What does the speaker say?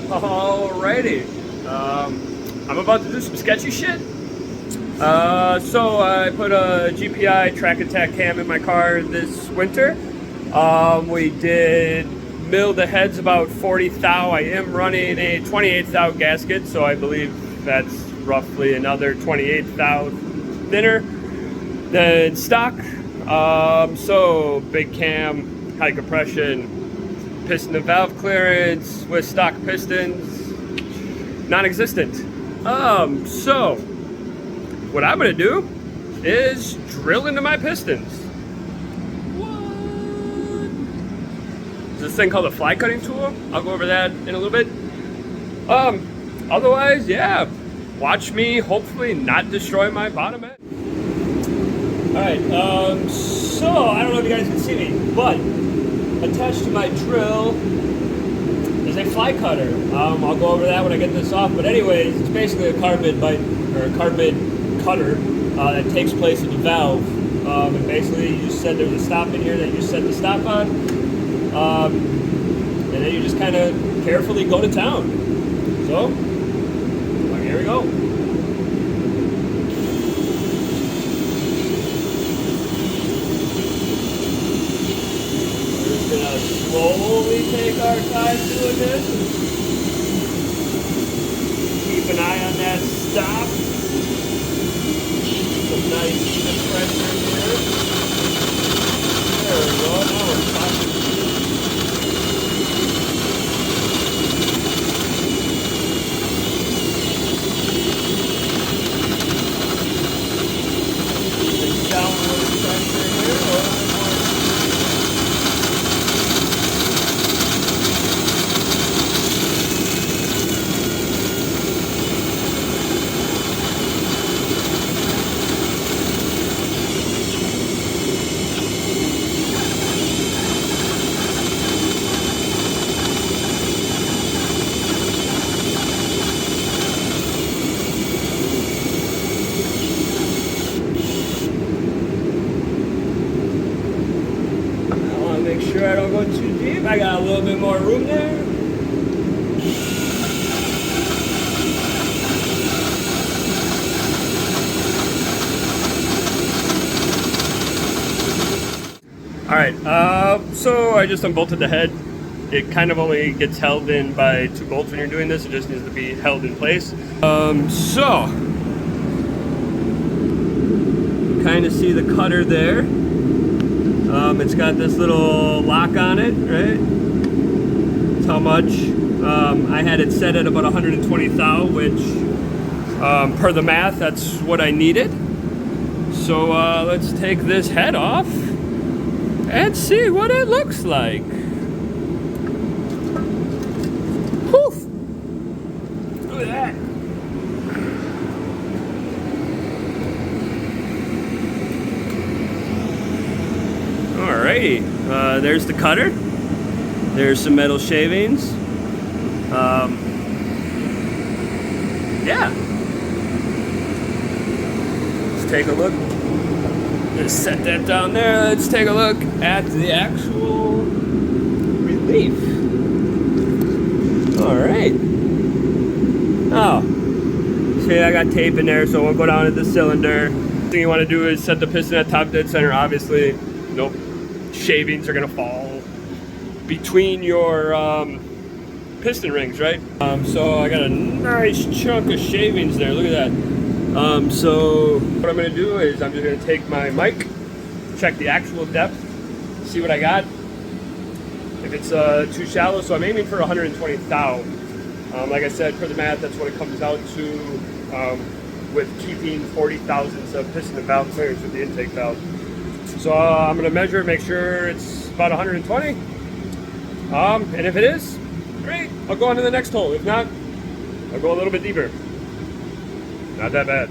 Alrighty, I'm about to do some sketchy shit. So I put a GPI Track Attack cam in my car this winter. We did mill the heads about 40 thou. I am running a 28 thou gasket, so I believe that's roughly another 28 thou thinner than stock. So big cam, high compression, piston and valve clearance with stock pistons, non-existent. So what I'm gonna do is drill into my pistons. What? There's this thing called a fly cutting tool. I'll go over that in a little bit. Otherwise, yeah, watch me hopefully not destroy my bottom end. All right, so I don't know if you guys can see me, but attached to my drill is a fly cutter. I'll go over that when I get this off, but anyways, it's basically a carbon bite, or a carbon cutter that takes place in the valve. And basically you just said there's a stop in here that you set the stop on, and then you just kind of carefully go to town. So, here we go. Gonna slowly take our time doing this. Keep an eye on that stop. Some nice pressure here. There we go. Now we're stopping. Downward pressure here. Make sure I don't go too deep. I got a little bit more room there. Alright, so I just unbolted the head. It kind of only gets held in by 2 bolts when you're doing this. It just needs to be held in place. So kind of see the cutter there. It's got this little lock on it, right? That's how much. I had it set at about 120 thou, which per the math, that's what I needed. So let's take this head off and see what it looks like. Whew. Look at that. Alrighty, there's the cutter. There's some metal shavings. Yeah. Let's take a look. Just set that down there. Let's take a look at the actual relief. Alright. Oh. See, I got tape in there, so we'll go down to the cylinder. The thing you want to do is set the piston at top dead center, obviously. Nope. Shavings are gonna fall between your piston rings, right? So I got a nice chunk of shavings there. Look at that. So what I'm gonna do is I'm just gonna take my mic, check the actual depth, see what I got. If it's too shallow, so I'm aiming for 120 thou. Like I said, for the math, that's what it comes out to with keeping 40 thousandths of piston and valve clearance with the intake valve. So I'm going to measure, make sure it's about 120. And if it is, great, I'll go on to the next hole. If not, I'll go a little bit deeper. Not that bad.